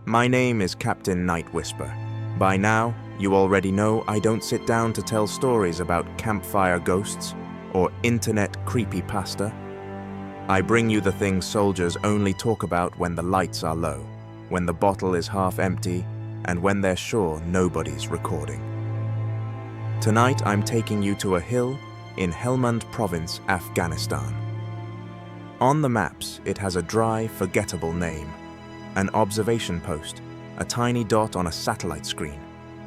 My name is Captain Nightwhisper. By now, you already know I don't sit down to tell stories about campfire ghosts or internet creepypasta. I bring you the things soldiers only talk about when the lights are low, when the bottle is half empty, and when they're sure nobody's recording. Tonight I'm taking you to a hill in Helmand Province, Afghanistan. On the maps, it has a dry, forgettable name, an observation post, a tiny dot on a satellite screen.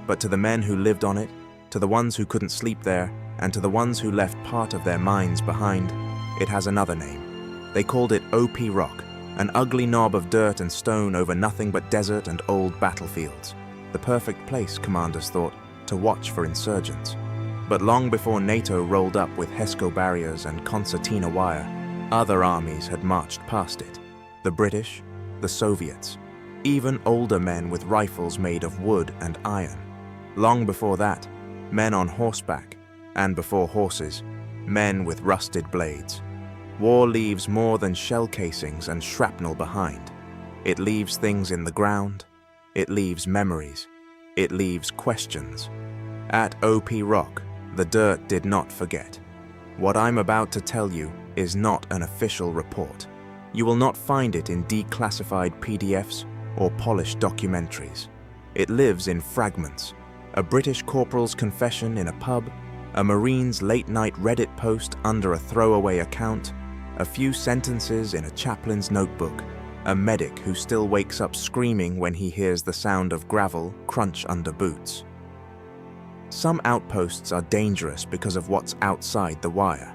But to the men who lived on it, to the ones who couldn't sleep there, and to the ones who left part of their minds behind, it has another name. They called it OP Rock, an ugly knob of dirt and stone over nothing but desert and old battlefields. The perfect place, commanders thought, to watch for insurgents. But long before NATO rolled up with HESCO barriers and concertina wire, other armies had marched past it. The British, the Soviets, even older men with rifles made of wood and iron. Long before that, men on horseback, and before horses, men with rusted blades. War leaves more than shell casings and shrapnel behind. It leaves things in the ground. It leaves memories. It leaves questions. At OP Rock, the dirt did not forget. What I'm about to tell you is not an official report. You will not find it in declassified PDFs or polished documentaries. It lives in fragments. A British corporal's confession in a pub, a Marine's late-night Reddit post under a throwaway account, a few sentences in a chaplain's notebook, a medic who still wakes up screaming when he hears the sound of gravel crunch under boots. Some outposts are dangerous because of what's outside the wire.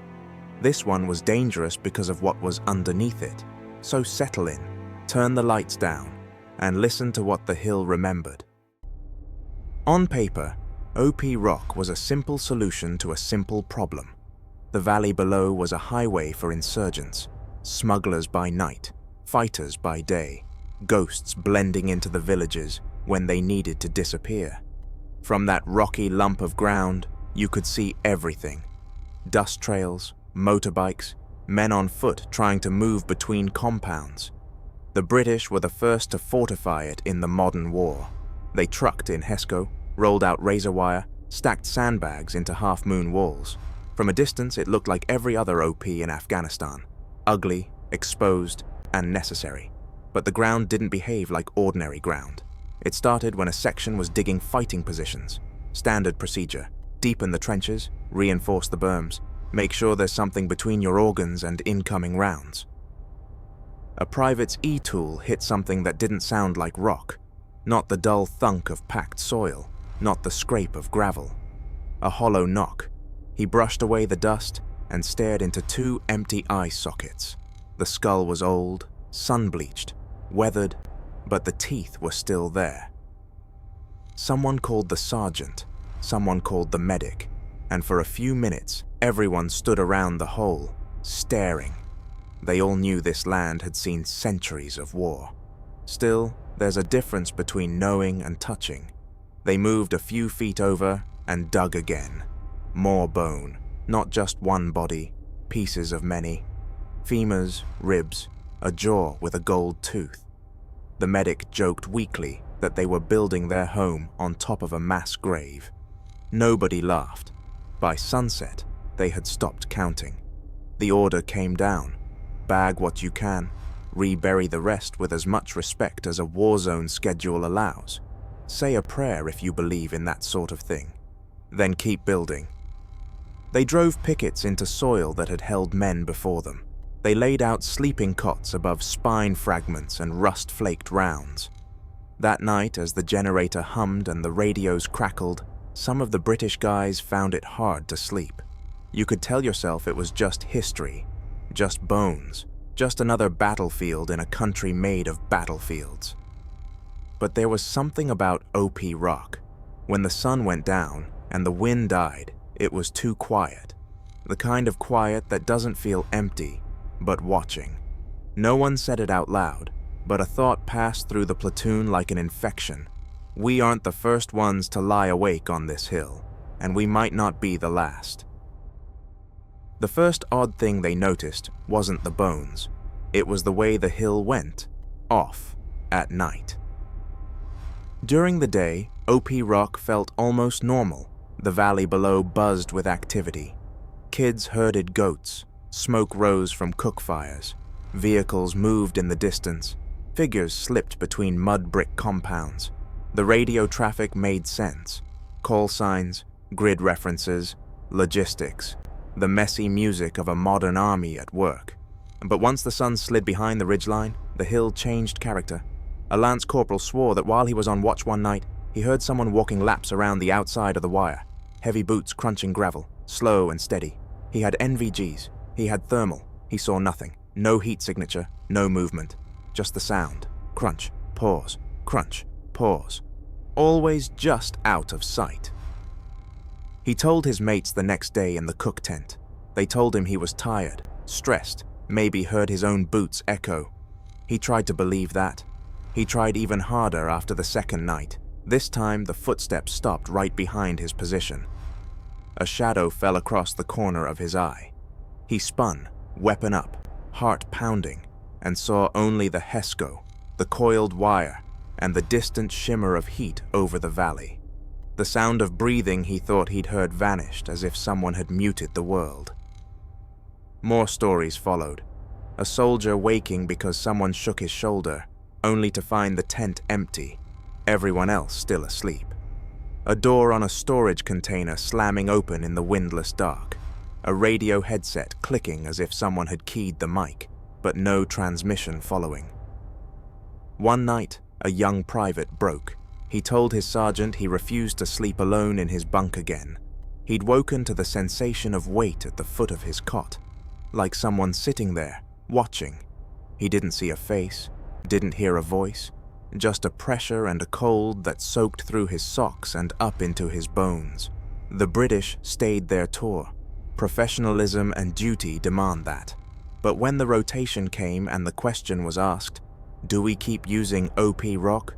This one was dangerous because of what was underneath it. So settle in, turn the lights down, and listen to what the hill remembered. On paper, OP Rock was a simple solution to a simple problem. The valley below was a highway for insurgents, smugglers by night, fighters by day, ghosts blending into the villages when they needed to disappear. From that rocky lump of ground, you could see everything. Dust trails, motorbikes, men on foot trying to move between compounds. The British were the first to fortify it in the modern war. They trucked in HESCO, rolled out razor wire, stacked sandbags into half-moon walls. From a distance, it looked like every other OP in Afghanistan. Ugly, exposed, and necessary. But the ground didn't behave like ordinary ground. It started when a section was digging fighting positions. Standard procedure. Deepen the trenches, reinforce the berms, make sure there's something between your organs and incoming rounds. A private's E-tool hit something that didn't sound like rock. Not the dull thunk of packed soil, not the scrape of gravel. A hollow knock. He brushed away the dust and stared into two empty eye sockets. The skull was old, sun-bleached, weathered, but the teeth were still there. Someone called the sergeant, someone called the medic, and for a few minutes, everyone stood around the hole, staring. They all knew this land had seen centuries of war. Still, there's a difference between knowing and touching. They moved a few feet over and dug again. More bone, not just one body, pieces of many. Femurs, ribs, a jaw with a gold tooth. The medic joked weakly that they were building their home on top of a mass grave. Nobody laughed. By sunset, they had stopped counting. The order came down. Bag what you can, rebury the rest with as much respect as a war zone schedule allows. Say a prayer if you believe in that sort of thing. Then keep building. They drove pickets into soil that had held men before them. They laid out sleeping cots above spine fragments and rust-flaked rounds. That night, as the generator hummed and the radios crackled, some of the British guys found it hard to sleep. You could tell yourself it was just history, just bones, just another battlefield in a country made of battlefields. But there was something about OP Rock. When the sun went down and the wind died, it was too quiet. The kind of quiet that doesn't feel empty, but watching. No one said it out loud, but a thought passed through the platoon like an infection. We aren't the first ones to lie awake on this hill, and we might not be the last. The first odd thing they noticed wasn't the bones. It was the way the hill went, off, at night. During the day, OP Rock felt almost normal. The valley below buzzed with activity. Kids herded goats, smoke rose from cook fires, vehicles moved in the distance, figures slipped between mud brick compounds. The radio traffic made sense. Call signs, grid references, logistics, the messy music of a modern army at work. But once the sun slid behind the ridgeline, the hill changed character. A lance corporal swore that while he was on watch one night, he heard someone walking laps around the outside of the wire, heavy boots crunching gravel, slow and steady. He had NVGs, he had thermal, he saw nothing, no heat signature, no movement, just the sound, crunch, pause, crunch, pause, always just out of sight. He told his mates the next day in the cook tent. They told him he was tired, stressed, maybe heard his own boots echo. He tried to believe that. He tried even harder after the second night. This time, the footsteps stopped right behind his position. A shadow fell across the corner of his eye. He spun, weapon up, heart pounding, and saw only the HESCO, the coiled wire, and the distant shimmer of heat over the valley. The sound of breathing he thought he'd heard vanished as if someone had muted the world. More stories followed. A soldier waking because someone shook his shoulder, only to find the tent empty, everyone else still asleep. A door on a storage container slamming open in the windless dark. A radio headset clicking as if someone had keyed the mic, but no transmission following. One night, a young private broke. He told his sergeant he refused to sleep alone in his bunk again. He'd woken to the sensation of weight at the foot of his cot, like someone sitting there, watching. He didn't see a face, didn't hear a voice, just a pressure and a cold that soaked through his socks and up into his bones. The British stayed their tour. Professionalism and duty demand that. But when the rotation came and the question was asked, do we keep using OP Rock?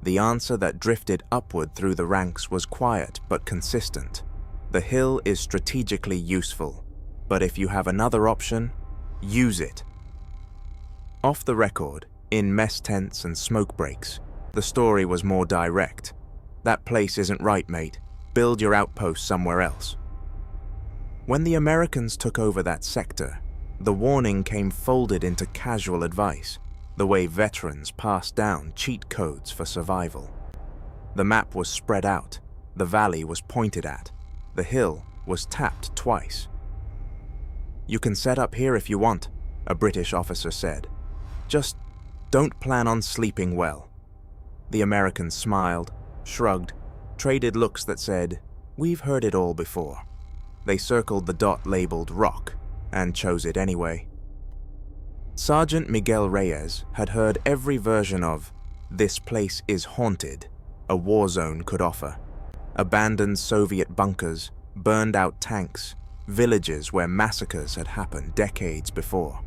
The answer that drifted upward through the ranks was quiet but consistent. The hill is strategically useful, but if you have another option, use it. Off the record, in mess tents and smoke breaks, the story was more direct. That place isn't right, mate. Build your outpost somewhere else. When the Americans took over that sector, the warning came folded into casual advice, the way veterans passed down cheat codes for survival. The map was spread out, the valley was pointed at, the hill was tapped twice. You can set up here if you want, a British officer said. Just don't plan on sleeping well. The Americans smiled, shrugged, traded looks that said, we've heard it all before. They circled the dot labeled Rock, and chose it anyway. Sergeant Miguel Reyes had heard every version of "this place is haunted" a war zone could offer. Abandoned Soviet bunkers, burned out tanks, villages where massacres had happened decades before.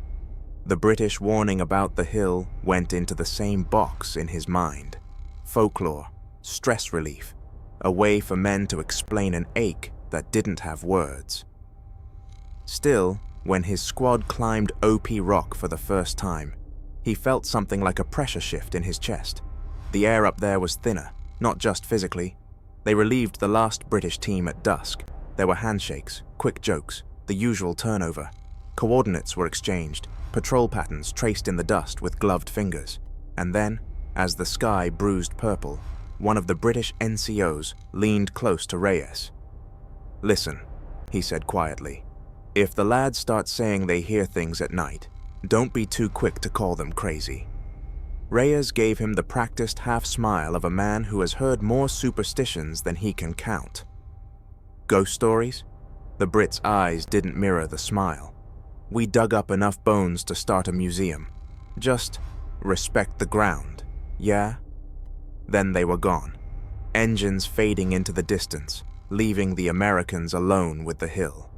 The British warning about the hill went into the same box in his mind. Folklore, stress relief, a way for men to explain an ache that didn't have words. Still, when his squad climbed OP Rock for the first time, he felt something like a pressure shift in his chest. The air up there was thinner, not just physically. They relieved the last British team at dusk. There were handshakes, quick jokes, the usual turnover. Coordinates were exchanged, patrol patterns traced in the dust with gloved fingers. And then, as the sky bruised purple, one of the British NCOs leaned close to Reyes. "Listen," he said quietly. "If the lads start saying they hear things at night, don't be too quick to call them crazy." Reyes gave him the practiced half-smile of a man who has heard more superstitions than he can count. "Ghost stories?" The Brit's eyes didn't mirror the smile. "We dug up enough bones to start a museum. Just respect the ground, yeah?" Then they were gone, engines fading into the distance, leaving the Americans alone with the hill.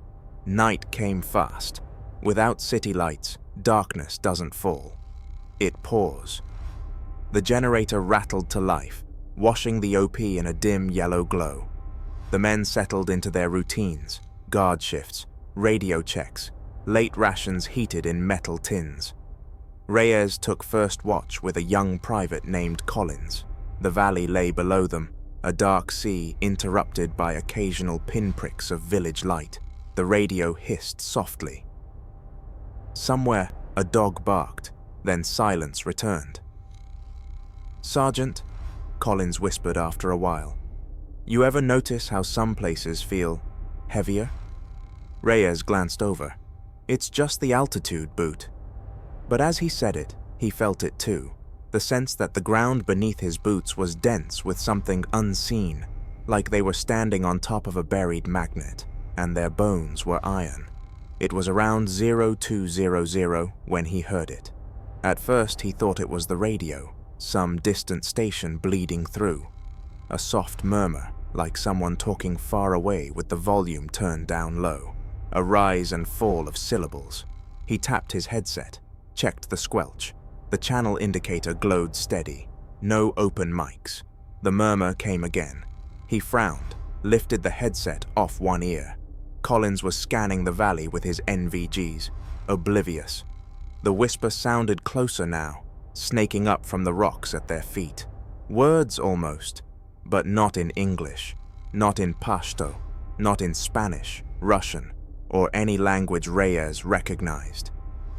Night came fast. Without city lights, darkness doesn't fall. It pours. The generator rattled to life, washing the OP in a dim yellow glow. The men settled into their routines, guard shifts, radio checks, late rations heated in metal tins. Reyes took first watch with a young private named Collins. The valley lay below them, a dark sea interrupted by occasional pinpricks of village light. The radio hissed softly. Somewhere, a dog barked, then silence returned. "Sergeant," Collins whispered after a while, "you ever notice how some places feel heavier?" Reyes glanced over. "It's just the altitude, Boot." But as he said it, he felt it too, the sense that the ground beneath his boots was dense with something unseen, like they were standing on top of a buried magnet, and their bones were iron. It was around 0200 when he heard it. At first he thought it was the radio, some distant station bleeding through. A soft murmur, like someone talking far away with the volume turned down low. A rise and fall of syllables. He tapped his headset, checked the squelch. The channel indicator glowed steady. No open mics. The murmur came again. He frowned, lifted the headset off one ear. Collins was scanning the valley with his NVGs, oblivious. The whisper sounded closer now, snaking up from the rocks at their feet. Words almost, but not in English, not in Pashto, not in Spanish, Russian, or any language Reyes recognized.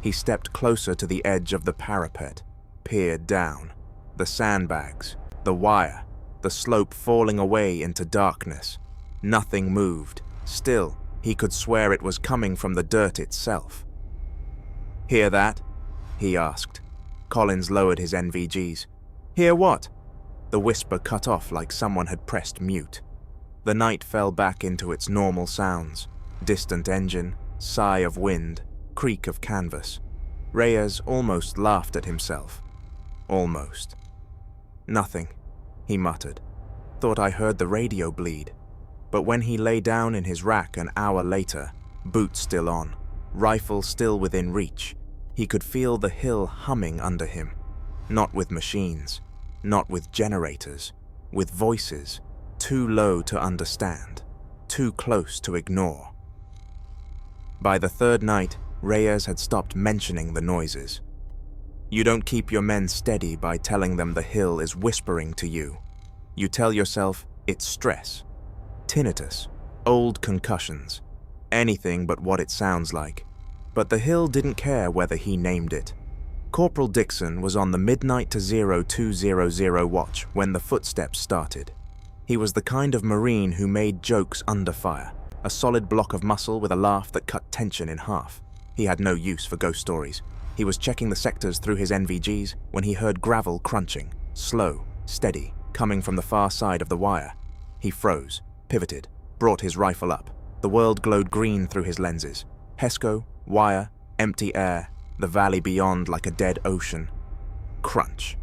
He stepped closer to the edge of the parapet, peered down. The sandbags, the wire, the slope falling away into darkness. Nothing moved. Still, he could swear it was coming from the dirt itself. "Hear that?" he asked. Collins lowered his NVGs. "Hear what?" The whisper cut off like someone had pressed mute. The night fell back into its normal sounds. Distant engine, sigh of wind, creak of canvas. Reyes almost laughed at himself. Almost. "Nothing," he muttered. "Thought I heard the radio bleed." But when he lay down in his rack an hour later, boots still on, rifle still within reach, he could feel the hill humming under him. Not with machines, not with generators, with voices, too low to understand, too close to ignore. By the third night, Reyes had stopped mentioning the noises. You don't keep your men steady by telling them the hill is whispering to you. You tell yourself it's stress, tinnitus, old concussions, anything but what it sounds like. But the hill didn't care whether he named it. Corporal Dixon was on the midnight to 0200 watch when the footsteps started. He was the kind of Marine who made jokes under fire, a solid block of muscle with a laugh that cut tension in half. He had no use for ghost stories. He was checking the sectors through his NVGs when he heard gravel crunching, slow, steady, coming from the far side of the wire. He froze, pivoted, brought his rifle up. The world glowed green through his lenses. Hesco, wire, empty air, the valley beyond like a dead ocean. Crunch.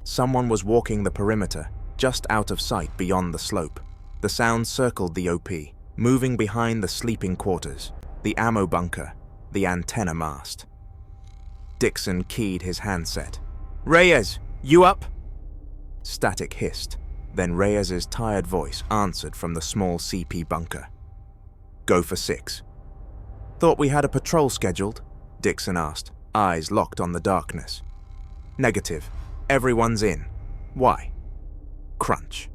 Someone was walking the perimeter, just out of sight beyond the slope. The sound circled the OP, moving behind the sleeping quarters, the ammo bunker, the antenna mast. Dixon keyed his handset. "Reyes, you up?" Static hissed, then Reyes's tired voice answered from the small CP bunker. "Go for 6. "Thought we had a patrol scheduled?" Dixon asked, eyes locked on the darkness. "Negative. Everyone's in. Why?" Crunch.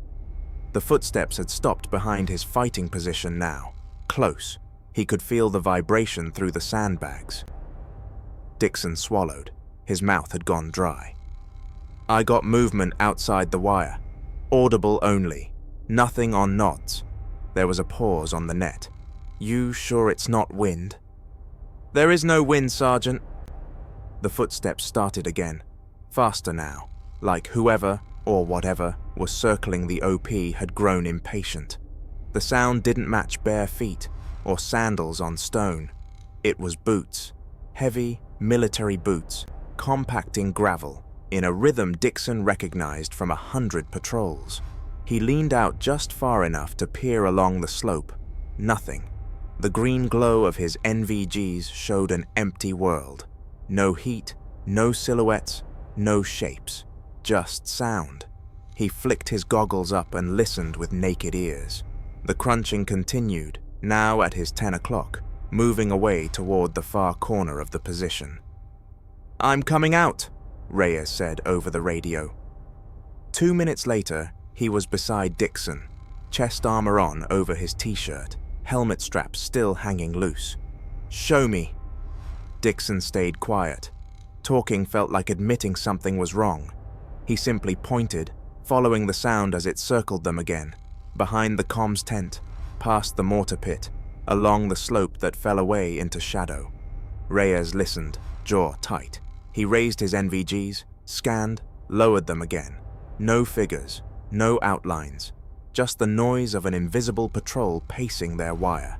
The footsteps had stopped behind his fighting position now. Close. He could feel the vibration through the sandbags. Dixon swallowed. His mouth had gone dry. "I got movement outside the wire. Audible only. Nothing on nods." There was a pause on the net. "You sure it's not wind?" "There is no wind, Sergeant." The footsteps started again. Faster now, like whoever, or whatever, was circling the OP had grown impatient. The sound didn't match bare feet, or sandals on stone. It was boots. Heavy, military boots, compacting gravel, in a rhythm Dixon recognized from 100 patrols. He leaned out just far enough to peer along the slope. Nothing. The green glow of his NVGs showed an empty world. No heat, no silhouettes, no shapes, just sound. He flicked his goggles up and listened with naked ears. The crunching continued, now at his 10 o'clock, moving away toward the far corner of the position. "I'm coming out," Reyes said over the radio. 2 minutes later, he was beside Dixon, chest armor on over his t-shirt, helmet straps still hanging loose. "Show me." Dixon stayed quiet. Talking felt like admitting something was wrong. He simply pointed, following the sound as it circled them again, behind the comms tent, past the mortar pit, along the slope that fell away into shadow. Reyes listened, jaw tight. He raised his NVGs, scanned, lowered them again. No figures, no outlines, just the noise of an invisible patrol pacing their wire.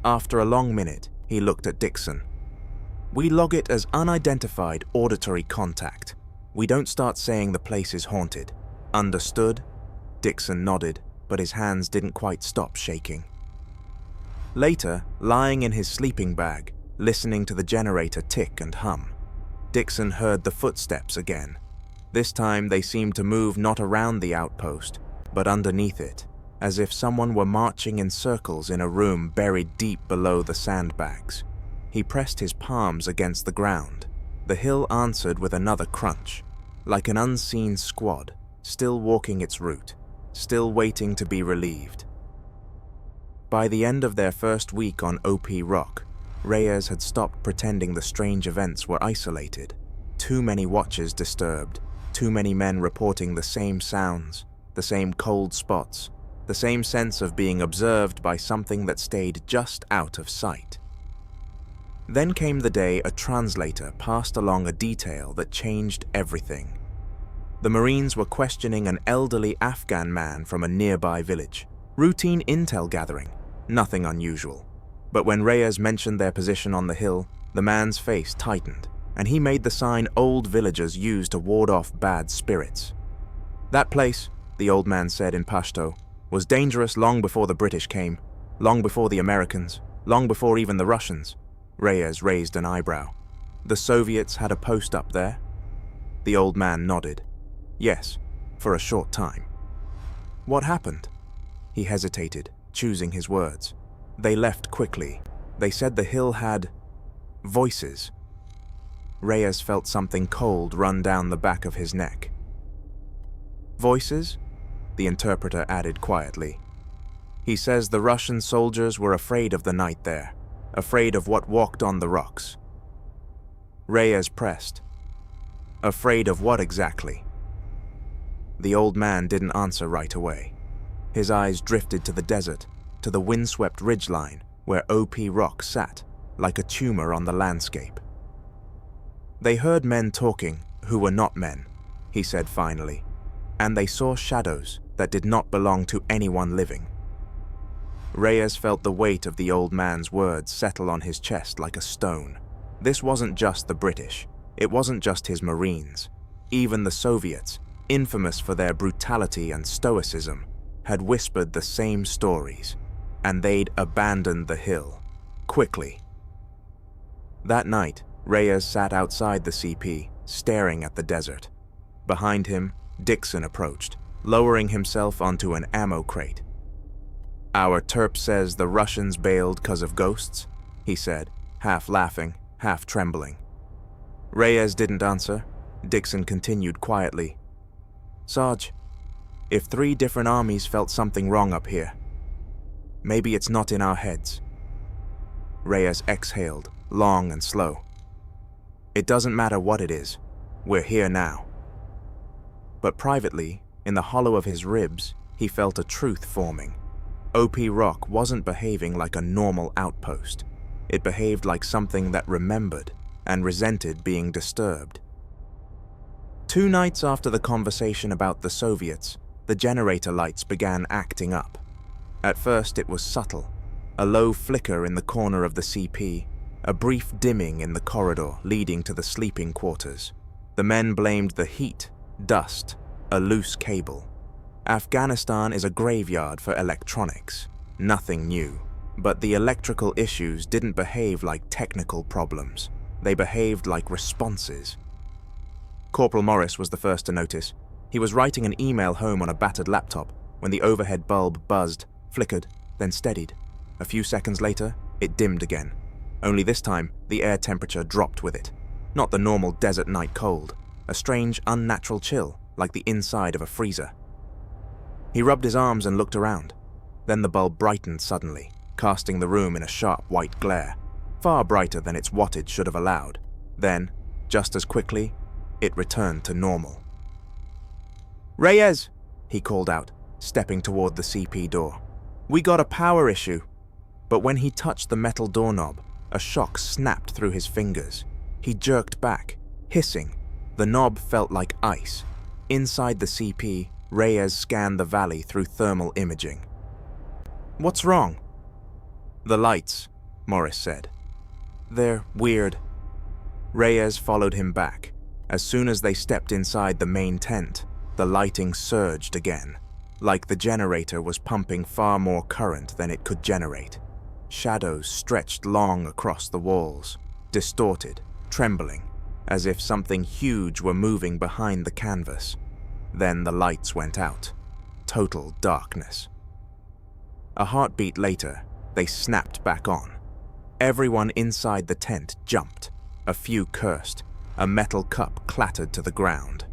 After a long minute, he looked at Dixon. "We log it as unidentified auditory contact. We don't start saying the place is haunted. Understood?" Dixon nodded, but his hands didn't quite stop shaking. Later, lying in his sleeping bag, listening to the generator tick and hum, Dixon heard the footsteps again. This time they seemed to move not around the outpost, but underneath it, as if someone were marching in circles in a room buried deep below the sandbags. He pressed his palms against the ground. The hill answered with another crunch, like an unseen squad, still walking its route, still waiting to be relieved. By the end of their first week on OP Rock, Reyes had stopped pretending the strange events were isolated. Too many watches disturbed, too many men reporting the same sounds, the same cold spots, the same sense of being observed by something that stayed just out of sight. Then came the day a translator passed along a detail that changed everything. The Marines were questioning an elderly Afghan man from a nearby village. Routine intel gathering, nothing unusual. But when Reyes mentioned their position on the hill, the man's face tightened, and he made the sign old villagers use to ward off bad spirits. "That place," the old man said in Pashto, "was dangerous long before the British came, long before the Americans, long before even the Russians." Reyes raised an eyebrow. "The Soviets had a post up there?" The old man nodded. "Yes, for a short time." "What happened?" He hesitated, choosing his words. "They left quickly. They said the hill had voices." Reyes felt something cold run down the back of his neck. "Voices?" the interpreter added quietly. "He says the Russian soldiers were afraid of the night there, afraid of what walked on the rocks." Reyes pressed. "Afraid of what exactly?" The old man didn't answer right away. His eyes drifted to the desert, to the windswept ridgeline where OP Rock sat, like a tumor on the landscape. "They heard men talking who were not men," he said finally, "and they saw shadows that did not belong to anyone living." Reyes felt the weight of the old man's words settle on his chest like a stone. This wasn't just the British. It wasn't just his Marines. Even the Soviets, infamous for their brutality and stoicism, had whispered the same stories, and they'd abandoned the hill, quickly. That night, Reyes sat outside the CP, staring at the desert. Behind him, Dixon approached, lowering himself onto an ammo crate. "Our Terp says the Russians bailed 'cause of ghosts," he said, half laughing, half trembling. Reyes didn't answer. Dixon continued quietly. "Sarge, if 3 different armies felt something wrong up here, maybe it's not in our heads." Reyes exhaled, long and slow. "It doesn't matter what it is. We're here now." But privately, in the hollow of his ribs, he felt a truth forming. OP Rock wasn't behaving like a normal outpost. It behaved like something that remembered and resented being disturbed. 2 nights after the conversation about the Soviets, the generator lights began acting up. At first it was subtle, a low flicker in the corner of the CP, a brief dimming in the corridor leading to the sleeping quarters. The men blamed the heat, dust, a loose cable. Afghanistan is a graveyard for electronics. Nothing new. But the electrical issues didn't behave like technical problems. They behaved like responses. Corporal Morris was the first to notice. He was writing an email home on a battered laptop when the overhead bulb buzzed, flickered, then steadied. A few seconds later, it dimmed again. Only this time, the air temperature dropped with it. Not the normal desert night cold. A strange, unnatural chill, like the inside of a freezer. He rubbed his arms and looked around. Then the bulb brightened suddenly, casting the room in a sharp white glare, far brighter than its wattage should have allowed. Then, just as quickly, it returned to normal. "Reyes," he called out, stepping toward the CP door. "We got a power issue." But when he touched the metal doorknob, a shock snapped through his fingers. He jerked back, hissing. The knob felt like ice. Inside the CP, Reyes scanned the valley through thermal imaging. "What's wrong?" "The lights," Morris said. "They're weird." Reyes followed him back. As soon as they stepped inside the main tent, the lighting surged again, like the generator was pumping far more current than it could generate. Shadows stretched long across the walls, distorted, trembling, as if something huge were moving behind the canvas. Then the lights went out. Total darkness. A heartbeat later, they snapped back on. Everyone inside the tent jumped. A few cursed. A metal cup clattered to the ground.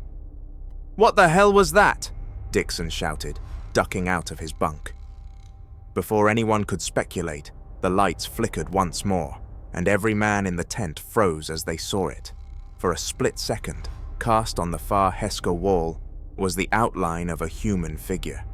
"What the hell was that?" Dixon shouted, ducking out of his bunk. Before anyone could speculate, the lights flickered once more, and every man in the tent froze as they saw it. For a split second, cast on the far Hesco wall, was the outline of a human figure.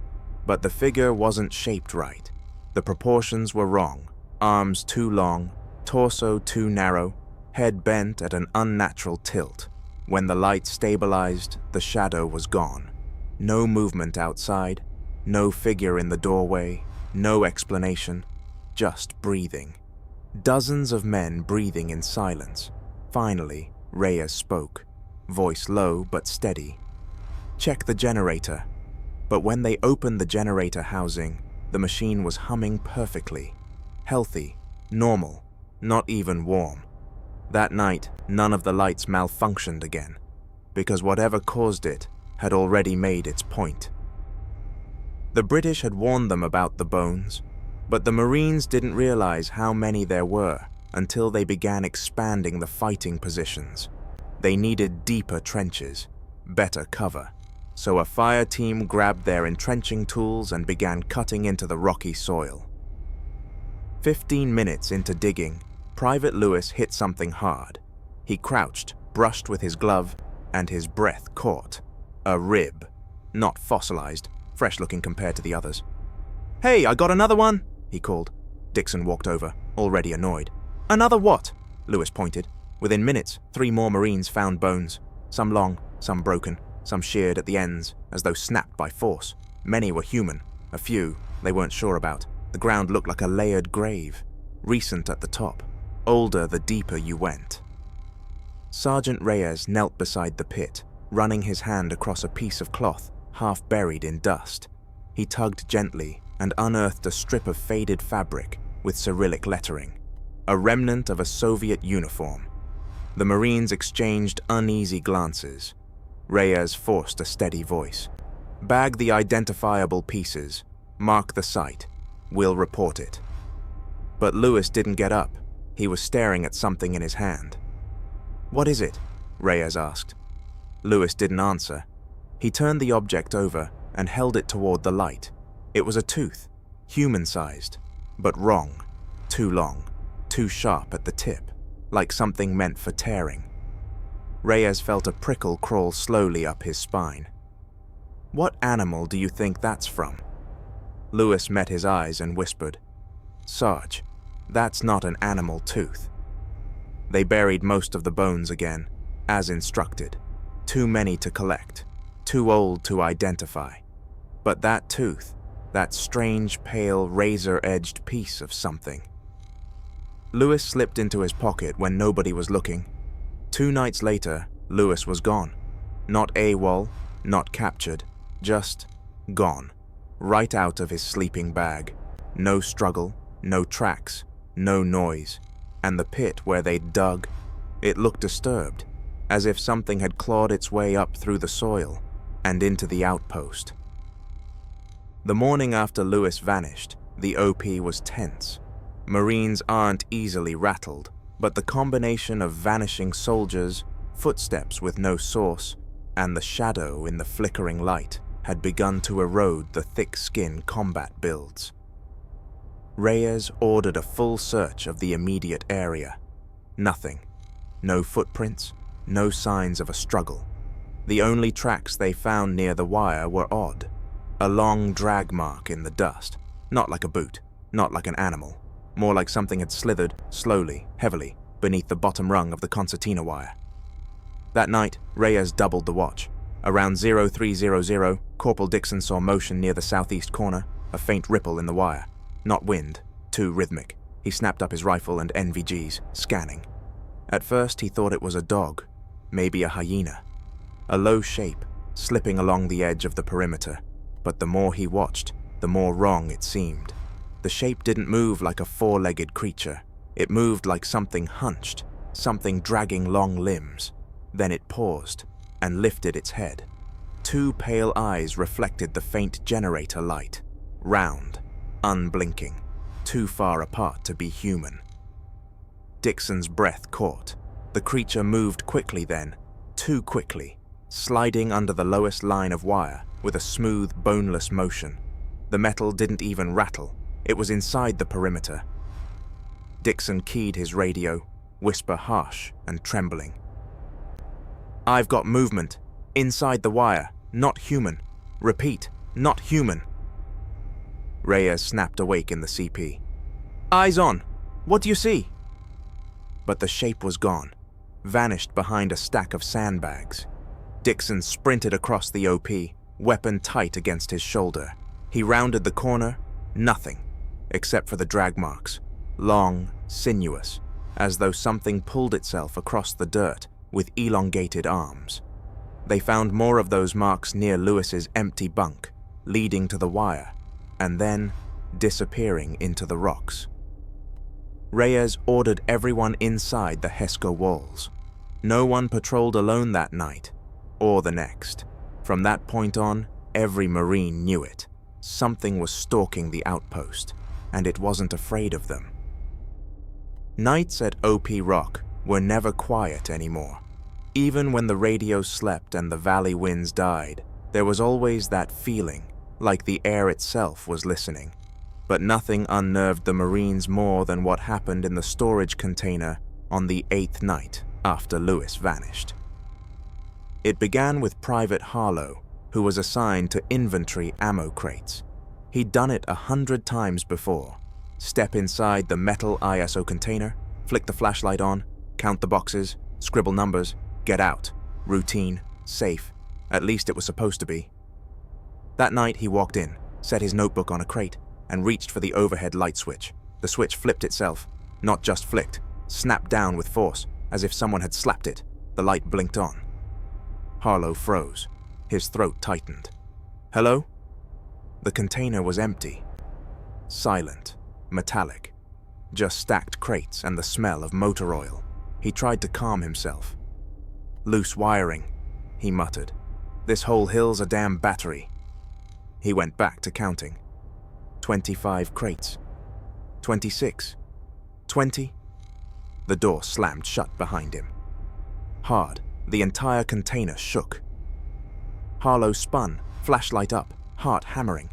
But the figure wasn't shaped right. The proportions were wrong. Arms too long, torso too narrow, head bent at an unnatural tilt. When the light stabilized, the shadow was gone. No movement outside, no figure in the doorway, no explanation, just breathing. Dozens of men breathing in silence. Finally, Reyes spoke, voice low but steady. "Check the generator." But when they opened the generator housing, the machine was humming perfectly. Healthy, normal, not even warm. That night, none of the lights malfunctioned again, because whatever caused it had already made its point. The British had warned them about the bones, but the Marines didn't realize how many there were until they began expanding the fighting positions. They needed deeper trenches, better cover, so a fire team grabbed their entrenching tools and began cutting into the rocky soil. 15 minutes into digging, Private Lewis hit something hard. He crouched, brushed with his glove, and his breath caught. A rib. Not fossilized, fresh-looking compared to the others. "Hey, I got another one!" he called. Dixon walked over, already annoyed. "Another what?" Lewis pointed. Within minutes, 3 more Marines found bones. Some long, some broken, some sheared at the ends, as though snapped by force. Many were human. A few, they weren't sure about. The ground looked like a layered grave. Recent at the top. Older the deeper you went. Sergeant Reyes knelt beside the pit, running his hand across a piece of cloth half buried in dust. He tugged gently and unearthed a strip of faded fabric with Cyrillic lettering, a remnant of a Soviet uniform. The Marines exchanged uneasy glances. Reyes forced a steady voice. "Bag the identifiable pieces. Mark the site. We'll report it." But Lewis didn't get up. He was staring at something in his hand. "What is it?" Reyes asked. Lewis didn't answer. He turned the object over and held it toward the light. It was a tooth, human-sized, but wrong, too long, too sharp at the tip, like something meant for tearing. Reyes felt a prickle crawl slowly up his spine. "What animal do you think that's from?" Lewis met his eyes and whispered, "Sarge, that's not an animal tooth." They buried most of the bones again, as instructed. Too many to collect, too old to identify. But that tooth, that strange, pale, razor-edged piece of something. Lewis slipped into his pocket when nobody was looking. 2 nights later, Lewis was gone. Not AWOL, not captured, just gone. Right out of his sleeping bag. No struggle, no tracks, no noise. And the pit where they'd dug, it looked disturbed, as if something had clawed its way up through the soil and into the outpost. The morning after Lewis vanished, the OP was tense. Marines aren't easily rattled, but the combination of vanishing soldiers, footsteps with no source, and the shadow in the flickering light had begun to erode the thick-skin combat builds. Reyes ordered a full search of the immediate area. Nothing. No footprints, no signs of a struggle. The only tracks they found near the wire were odd. A long drag mark in the dust, not like a boot, not like an animal, more like something had slithered slowly, heavily, beneath the bottom rung of the concertina wire. That night, Reyes doubled the watch. Around 0300, Corporal Dixon saw motion near the southeast corner, a faint ripple in the wire. Not wind, too rhythmic. He snapped up his rifle and NVGs, scanning. At first he thought it was a dog, maybe a hyena. A low shape, slipping along the edge of the perimeter. But the more he watched, the more wrong it seemed. The shape didn't move like a four-legged creature. It moved like something hunched, something dragging long limbs. Then it paused and lifted its head. Two pale eyes reflected the faint generator light, round, unblinking, too far apart to be human. Dixon's breath caught. The creature moved quickly then, too quickly, sliding under the lowest line of wire with a smooth, boneless motion. The metal didn't even rattle. It was inside the perimeter. Dixon keyed his radio, whisper harsh and trembling. "I've got movement. Inside the wire. Not human. Repeat, not human." Reyes snapped awake in the CP. "Eyes on. What do you see?" But the shape was gone, vanished behind a stack of sandbags. Dixon sprinted across the OP, weapon tight against his shoulder. He rounded the corner, nothing, except for the drag marks, long, sinuous, as though something pulled itself across the dirt with elongated arms. They found more of those marks near Lewis's empty bunk, leading to the wire, and then disappearing into the rocks. Reyes ordered everyone inside the HESCO walls. No one patrolled alone that night, or the next. From that point on, every Marine knew it. Something was stalking the outpost, and it wasn't afraid of them. Nights at OP Rock were never quiet anymore. Even when the radio slept and the valley winds died, there was always that feeling, like the air itself was listening. But nothing unnerved the Marines more than what happened in the storage container on the 8th night after Lewis vanished. It began with Private Harlow, who was assigned to inventory ammo crates. He'd done it 100 times before. Step inside the metal ISO container, flick the flashlight on, count the boxes, scribble numbers, get out. Routine, safe. At least it was supposed to be. That night he walked in, set his notebook on a crate, and reached for the overhead light switch. The switch flipped itself, not just flicked, snapped down with force, as if someone had slapped it. The light blinked on. Harlow froze. His throat tightened. "Hello?" The container was empty. Silent, metallic. Just stacked crates and the smell of motor oil. He tried to calm himself. "Loose wiring," he muttered. "This whole hill's a damn battery." He went back to counting. 25 crates. 26. 20. The door slammed shut behind him. Hard, the entire container shook. Harlow spun, flashlight up, heart hammering.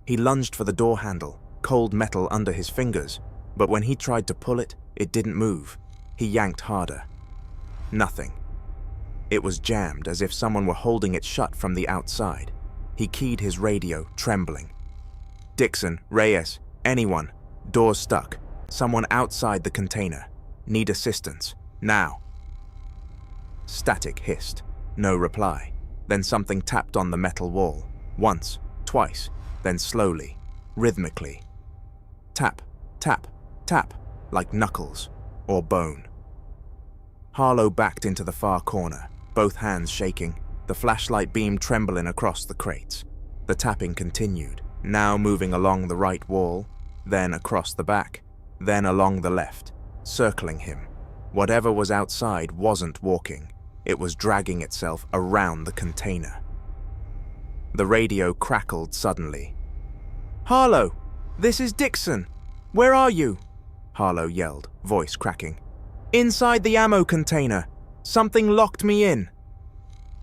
He lunged for the door handle, cold metal under his fingers, but when he tried to pull it, it didn't move. He yanked harder. Nothing. It was jammed as if someone were holding it shut from the outside. He keyed his radio, trembling. "Dixon, Reyes, anyone. Door's stuck. Someone outside the container. Need assistance. Now." Static hissed. No reply. Then something tapped on the metal wall. Once, twice, then slowly, rhythmically. Tap, tap, tap, like knuckles or bone. Harlow backed into the far corner, both hands shaking, the flashlight beam trembling across the crates. The tapping continued, now moving along the right wall, then across the back, then along the left, circling him. Whatever was outside wasn't walking. It was dragging itself around the container. The radio crackled suddenly. "Harlow, this is Dixon. Where are you?" Harlow yelled, voice cracking. "Inside the ammo container. Something locked me in."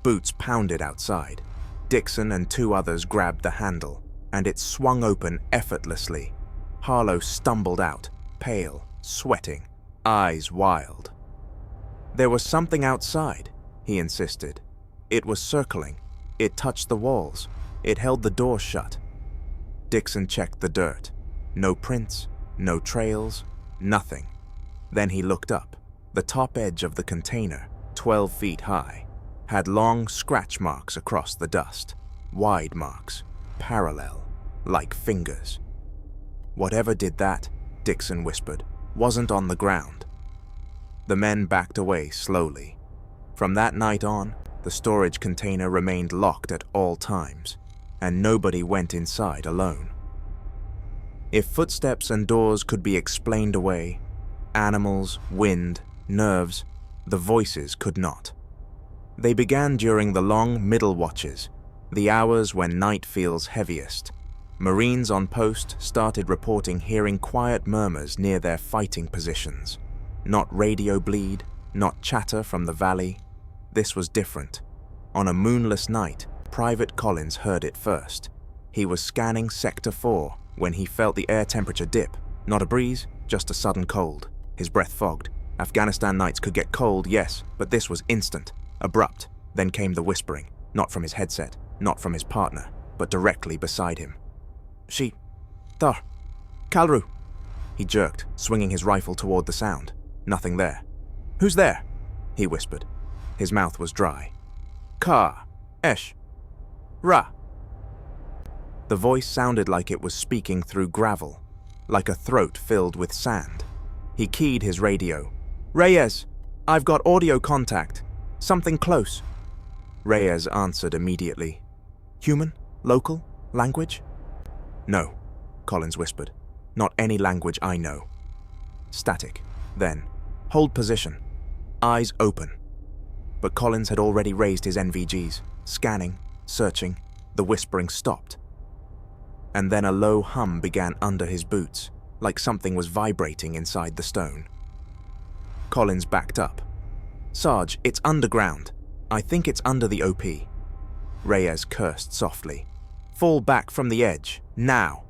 Boots pounded outside. Dixon and 2 others grabbed the handle, and it swung open effortlessly. Harlow stumbled out, pale, sweating, eyes wild. There was something outside, he insisted. It was circling. It touched the walls. It held the door shut. Dixon checked the dirt. No prints, no trails, nothing. Then he looked up. The top edge of the container, 12 feet high, had long scratch marks across the dust. Wide marks, parallel, like fingers. Whatever did that, Dixon whispered, wasn't on the ground. The men backed away slowly. From that night on, the storage container remained locked at all times, and nobody went inside alone. If footsteps and doors could be explained away, animals, wind, nerves, the voices could not. They began during the long middle watches, the hours when night feels heaviest. Marines on post started reporting hearing quiet murmurs near their fighting positions. Not radio bleed, not chatter from the valley. This was different. On a moonless night, Private Collins heard it first. He was scanning Sector 4 when he felt the air temperature dip. Not a breeze, just a sudden cold. His breath fogged. Afghanistan nights could get cold, yes, but this was instant, abrupt. Then came the whispering, not from his headset, not from his partner, but directly beside him. Thar, Kalru. He jerked, swinging his rifle toward the sound. Nothing there. Who's there? He whispered. His mouth was dry. Ka, Esh, Ra. The voice sounded like it was speaking through gravel, like a throat filled with sand. He keyed his radio. Reyes, I've got audio contact. Something close. Reyes answered immediately. Human? Local? Language? No, Collins whispered. Not any language I know. Static. Then, hold position. Eyes open. But Collins had already raised his NVGs, scanning, searching. The whispering stopped. And then a low hum began under his boots, like something was vibrating inside the stone. Collins backed up. Sarge, it's underground. I think it's under the OP. Reyes cursed softly. Fall back from the edge, now.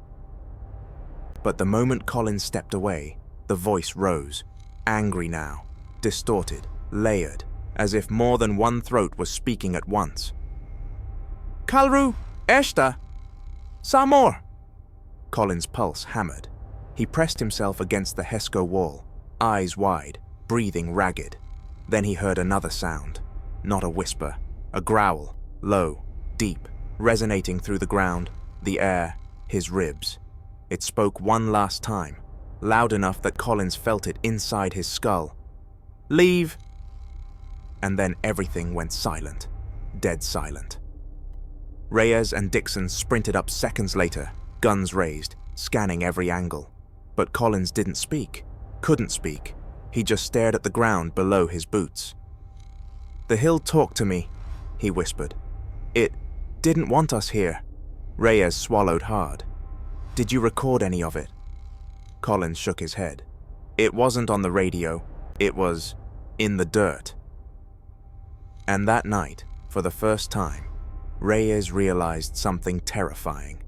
But the moment Collins stepped away, the voice rose, angry now, distorted, layered, as if more than one throat was speaking at once. Kalru, Eshta, Samor. Collins' pulse hammered. He pressed himself against the Hesco wall, eyes wide, breathing ragged. Then he heard another sound. Not a whisper, a growl, low, deep, resonating through the ground, the air, his ribs. It spoke one last time, loud enough that Collins felt it inside his skull. Leave! And then everything went silent, dead silent. Reyes and Dixon sprinted up seconds later, guns raised, scanning every angle. But Collins didn't speak, couldn't speak. He just stared at the ground below his boots. The hill talked to me, he whispered. It didn't want us here. Reyes swallowed hard. Did you record any of it? Collins shook his head. It wasn't on the radio. It was in the dirt. And that night, for the first time, Reyes realized something terrifying.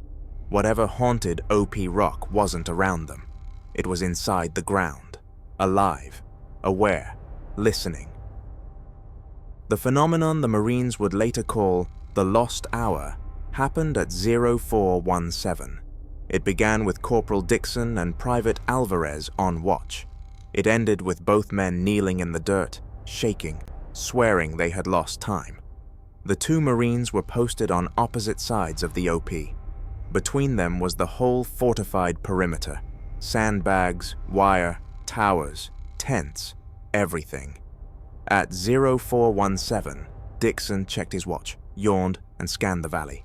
Whatever haunted OP Rock wasn't around them. It was inside the ground, alive, aware, listening. The phenomenon the Marines would later call the Lost Hour happened at 0417. It began with Corporal Dixon and Private Alvarez on watch. It ended with both men kneeling in the dirt, shaking, swearing they had lost time. The 2 Marines were posted on opposite sides of the OP. Between them was the whole fortified perimeter. Sandbags, wire, towers, tents, everything. At 0417, Dixon checked his watch, yawned, and scanned the valley.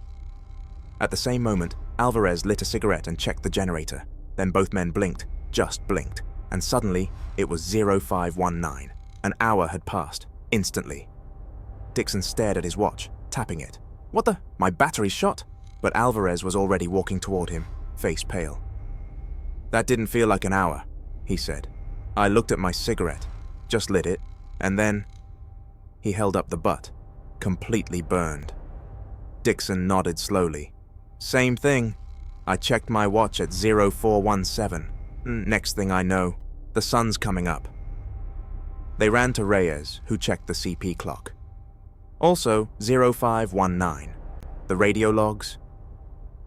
At the same moment, Alvarez lit a cigarette and checked the generator. Then both men blinked, just blinked, and suddenly it was 0519. An hour had passed, instantly. Dixon stared at his watch, tapping it. What the? My battery's shot? But Alvarez was already walking toward him, face pale. That didn't feel like an hour, he said. I looked at my cigarette, just lit it, and then... He held up the butt. completely burned. Dixon nodded slowly. Same thing. I checked my watch at 0417. Next thing I know, the sun's coming up. They ran to Reyes, who checked the CP clock. Also 0519. The radio logs?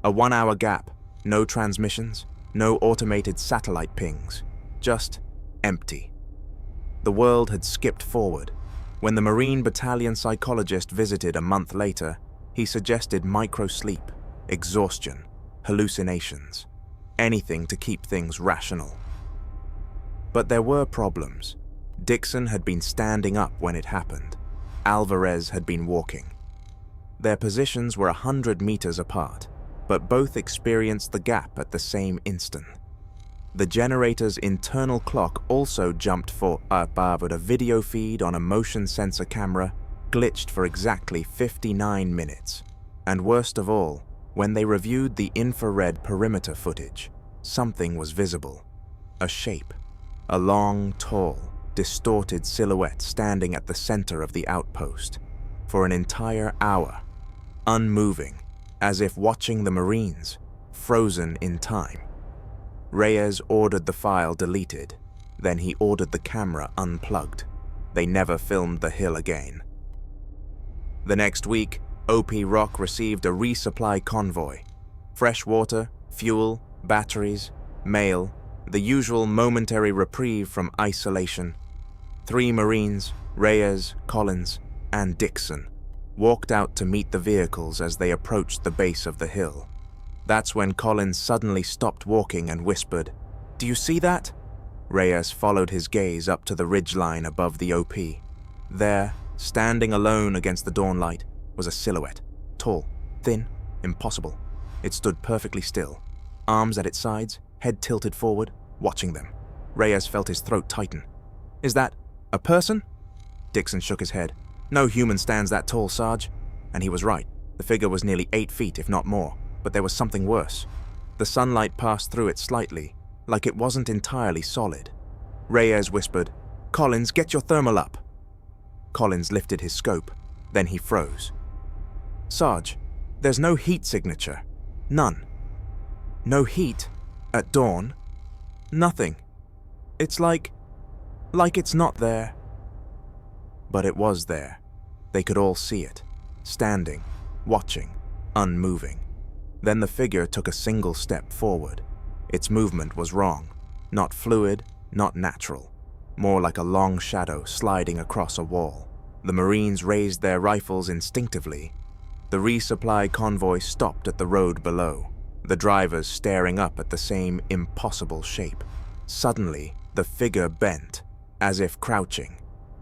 A 1-hour gap, no transmissions, no automated satellite pings, just empty. The world had skipped forward. When the Marine Battalion psychologist visited a month later, he suggested micro-sleep, exhaustion, hallucinations, anything to keep things rational. But there were problems. Dixon had been standing up when it happened. Alvarez had been walking. Their positions were 100 meters apart, but both experienced the gap at the same instant. The generator's internal clock also jumped for but a video feed on a motion sensor camera glitched for exactly 59 minutes. And worst of all, when they reviewed the infrared perimeter footage, something was visible. A shape. A long, tall, distorted silhouette standing at the center of the outpost for an entire hour, unmoving, as if watching the Marines, frozen in time. Reyes ordered the file deleted, then he ordered the camera unplugged. They never filmed the hill again. The next week, OP Rock received a resupply convoy. Fresh water, fuel, batteries, mail, the usual momentary reprieve from isolation. 3 Marines, Reyes, Collins, and Dixon, walked out to meet the vehicles as they approached the base of the hill. That's when Collins suddenly stopped walking and whispered, "Do you see that?" Reyes followed his gaze up to the ridgeline above the OP. There, standing alone against the dawnlight, was a silhouette. Tall, thin, impossible. It stood perfectly still, arms at its sides, head tilted forward, watching them. Reyes felt his throat tighten. "Is that a person?" Dixon shook his head. "No human stands that tall, Sarge." And he was right. The figure was nearly 8 feet, if not more. But there was something worse. The sunlight passed through it slightly, like it wasn't entirely solid. Reyes whispered, "Collins, get your thermal up." Collins lifted his scope, then he froze. "Sarge, there's no heat signature. None. No heat at dawn. Nothing. It's like it's not there." But it was there. They could all see it, standing, watching, unmoving. Then the figure took a single step forward. Its movement was wrong, not fluid, not natural, more like a long shadow sliding across a wall. The Marines raised their rifles instinctively. The resupply convoy stopped at the road below, the drivers staring up at the same impossible shape. Suddenly, the figure bent, as if crouching,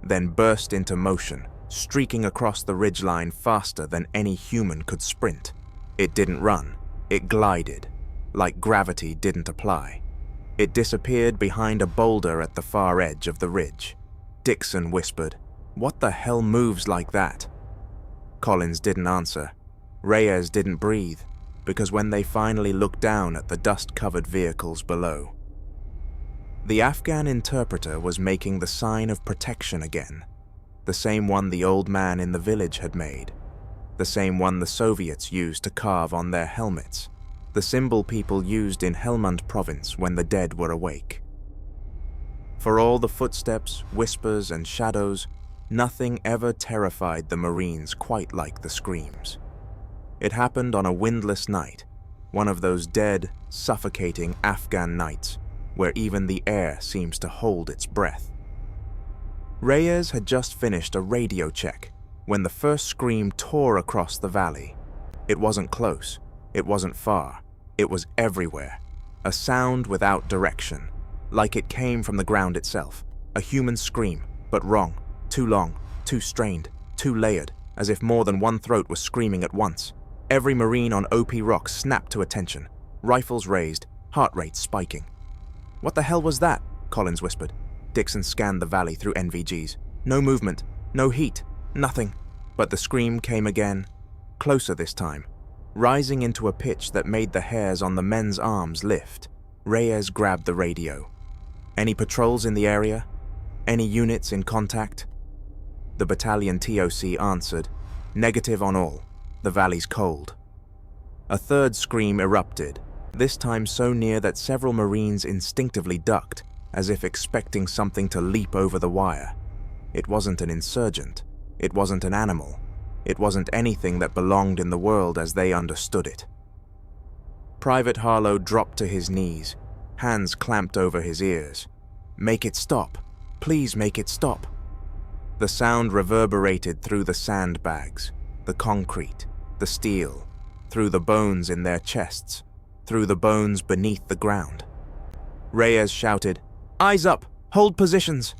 then burst into motion, streaking across the ridgeline faster than any human could sprint. It didn't run, it glided, like gravity didn't apply. It disappeared behind a boulder at the far edge of the ridge. Dixon whispered, "What the hell moves like that?" Collins didn't answer. Reyes didn't breathe, because when they finally looked down at the dust-covered vehicles below, the Afghan interpreter was making the sign of protection again, the same one the old man in the village had made, the same one the Soviets used to carve on their helmets, the symbol people used in Helmand province when the dead were awake. For all the footsteps, whispers, and shadows, nothing ever terrified the Marines quite like the screams. It happened on a windless night, one of those dead, suffocating Afghan nights where even the air seems to hold its breath. Reyes had just finished a radio check when the first scream tore across the valley. It wasn't close, it wasn't far, it was everywhere. A sound without direction, like it came from the ground itself. A human scream, but wrong, too long, too strained, too layered, as if more than one throat was screaming at once. Every Marine on OP Rock snapped to attention, rifles raised, heart rate spiking. "What the hell was that?" Collins whispered. Dixon scanned the valley through NVGs. No movement, no heat, nothing. But the scream came again, closer this time, rising into a pitch that made the hairs on the men's arms lift. Reyes grabbed the radio. "Any patrols in the area? Any units in contact?" The battalion TOC answered, Negative on all. The valley's cold. A third scream erupted, this time so near that several Marines instinctively ducked, as if expecting something to leap over the wire. It wasn't an insurgent. It wasn't an animal. It wasn't anything that belonged in the world as they understood it. Private Harlow dropped to his knees, hands clamped over his ears. "Make it stop. Please make it stop." The sound reverberated through the sandbags, the concrete, the steel, through the bones in their chests, through the bones beneath the ground. Reyes shouted, "Eyes up! Hold positions!"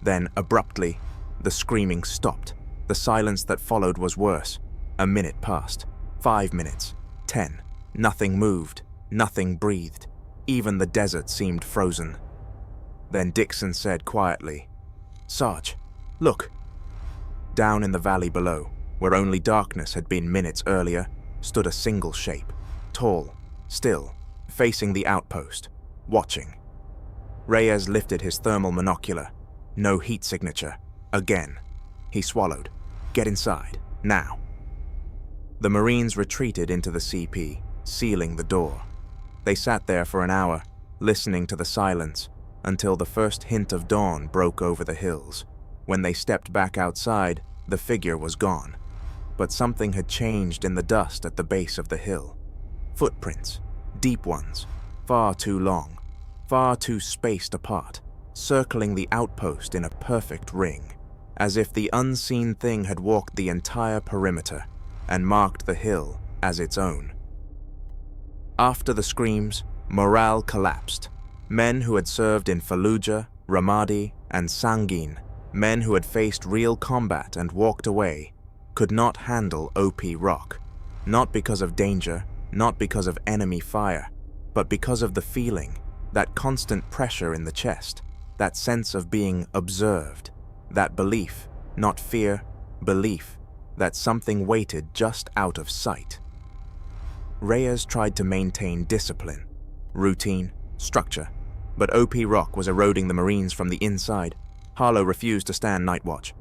Then, abruptly, the screaming stopped. The silence that followed was worse. A minute passed. 5 minutes. 10. Nothing moved. Nothing breathed. Even the desert seemed frozen. Then Dixon said quietly, "Sarge, look." Down in the valley below, where only darkness had been minutes earlier, stood a single shape, tall, still, facing the outpost, watching. Reyes lifted his thermal monocular. No heat signature. Again. He swallowed. "Get inside. Now." The Marines retreated into the CP, sealing the door. They sat there for an hour, listening to the silence, until the first hint of dawn broke over the hills. When they stepped back outside, the figure was gone. But something had changed in the dust at the base of the hill. Footprints, deep ones, far too long, far too spaced apart, circling the outpost in a perfect ring, as if the unseen thing had walked the entire perimeter and marked the hill as its own. After the screams, morale collapsed. Men who had served in Fallujah, Ramadi, and Sangin, men who had faced real combat and walked away, could not handle OP Rock. Not because of danger, not because of enemy fire, but because of the feeling, that constant pressure in the chest, that sense of being observed, that belief, not fear, belief, that something waited just out of sight. Reyes tried to maintain discipline, routine, structure, but OP Rock was eroding the Marines from the inside. Harlow refused to stand night watch.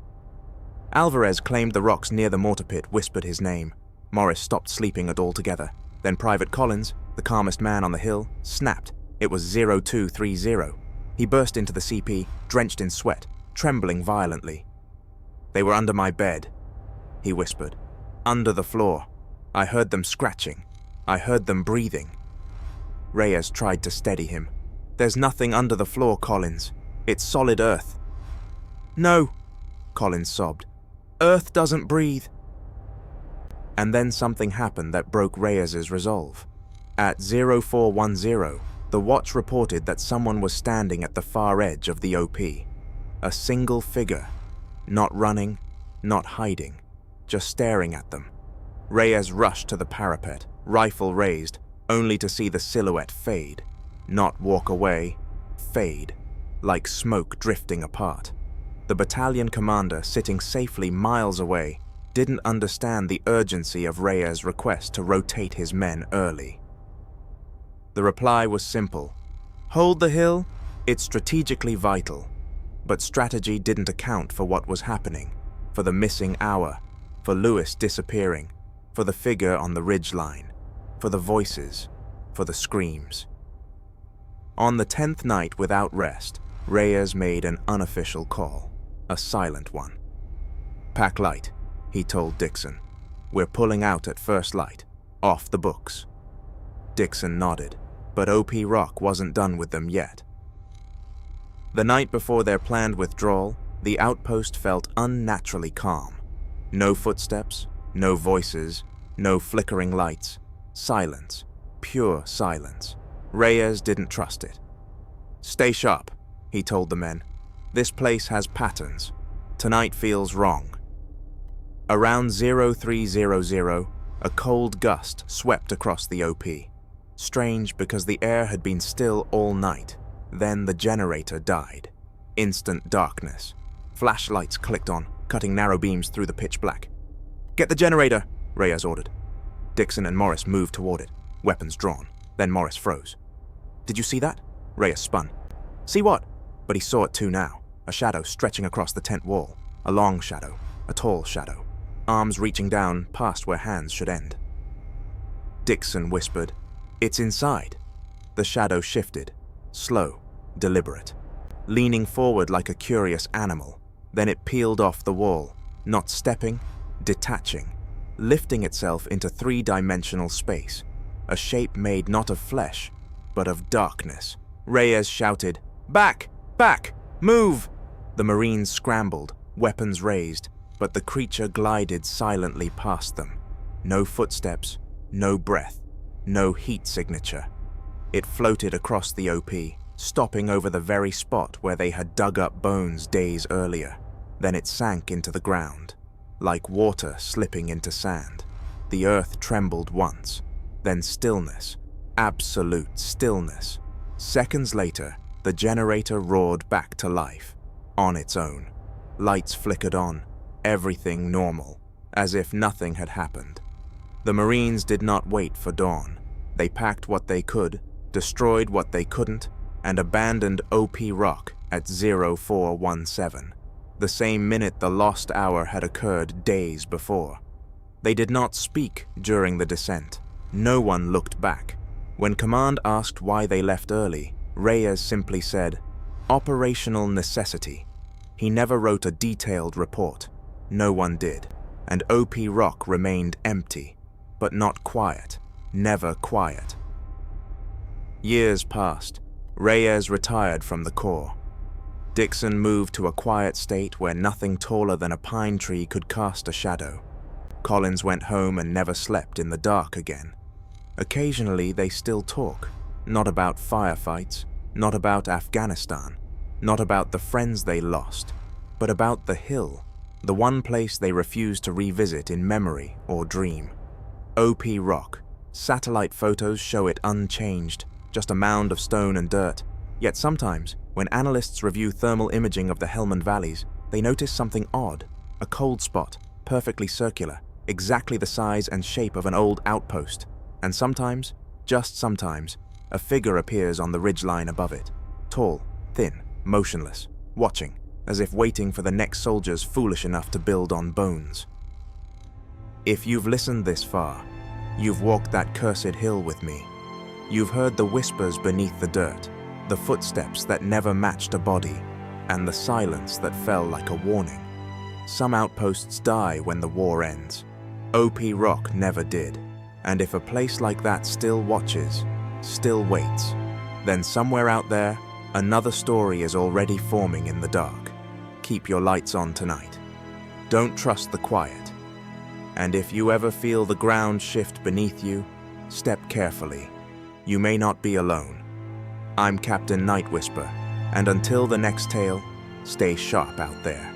Alvarez claimed the rocks near the mortar pit whispered his name. Morris stopped sleeping it altogether. Then Private Collins, the calmest man on the hill, snapped. It was 0230. He burst into the CP, drenched in sweat, trembling violently. "They were under my bed," he whispered. "Under the floor. I heard them scratching. I heard them breathing." Reyes tried to steady him. "There's nothing under the floor, Collins. It's solid earth." "No," Collins sobbed. "Earth doesn't breathe." And then something happened that broke Reyes's resolve. At 0410, the watch reported that someone was standing at the far edge of the OP. A single figure, not running, not hiding, just staring at them. Reyes rushed to the parapet, rifle raised, only to see the silhouette fade. Not walk away, fade, like smoke drifting apart. The battalion commander, sitting safely miles away, didn't understand the urgency of Reyes' request to rotate his men early. The reply was simple. "Hold the hill, it's strategically vital." But strategy didn't account for what was happening, for the missing hour, for Lewis disappearing, for the figure on the ridgeline, for the voices, for the screams. On the 10th night without rest, Reyes made an unofficial call, a silent one. "Pack light," he told Dixon. "We're pulling out at first light, off the books." Dixon nodded, but OP Rock wasn't done with them yet. The night before their planned withdrawal, the outpost felt unnaturally calm. No footsteps, no voices, no flickering lights. Silence, pure silence. Reyes didn't trust it. "Stay sharp," he told the men. "This place has patterns. Tonight feels wrong." Around 0300, a cold gust swept across the OP. Strange because the air had been still all night. Then the generator died. Instant darkness. Flashlights clicked on, cutting narrow beams through the pitch black. "Get the generator," Reyes ordered. Dixon and Morris moved toward it, weapons drawn. Then Morris froze. "Did you see that?" Reyes spun. "See what?" But he saw it too now. A shadow stretching across the tent wall. A long shadow. A tall shadow. arms reaching down past where hands should end. Dixon whispered, "It's inside." The shadow shifted, slow, deliberate, leaning forward like a curious animal. Then it peeled off the wall, not stepping, detaching, lifting itself into three-dimensional space, a shape made not of flesh, but of darkness. Reyes shouted, "Back! Back! Move!" The Marines scrambled, weapons raised, but the creature glided silently past them. No footsteps, no breath, no heat signature. It floated across the OP, stopping over the very spot where they had dug up bones days earlier. Then it sank into the ground, like water slipping into sand. The earth trembled once, then stillness, absolute stillness. Seconds later, the generator roared back to life, on its own. Lights flickered on, everything normal, as if nothing had happened. The Marines did not wait for dawn. They packed what they could, destroyed what they couldn't, and abandoned OP Rock at 0417. The same minute the lost hour had occurred days before. They did not speak during the descent. No one looked back. When Command asked why they left early, Reyes simply said, "Operational necessity." He never wrote a detailed report. No one did. And OP Rock remained empty, but not quiet, never quiet. Years passed. Reyes retired from the Corps. Dixon moved to a quiet state where nothing taller than a pine tree could cast a shadow. Collins went home and never slept in the dark again. Occasionally they still talk, not about firefights, not about Afghanistan, not about the friends they lost, but about the hill, the one place they refused to revisit in memory or dream. OP Rock. Satellite photos show it unchanged, just a mound of stone and dirt. Yet sometimes, when analysts review thermal imaging of the Helmand Valleys, they notice something odd, a cold spot, perfectly circular, exactly the size and shape of an old outpost. And sometimes, just sometimes, a figure appears on the ridgeline above it, tall, thin, motionless, watching, as if waiting for the next soldiers foolish enough to build on bones. If you've listened this far, you've walked that cursed hill with me. You've heard the whispers beneath the dirt, the footsteps that never matched a body, and the silence that fell like a warning. Some outposts die when the war ends. OP Rock never did. And if a place like that still watches, still waits, then somewhere out there, another story is already forming in the dark. Keep your lights on tonight. Don't trust the quiet. And if you ever feel the ground shift beneath you, step carefully. You may not be alone. I'm Captain Nightwhisper, and until the next tale, stay sharp out there.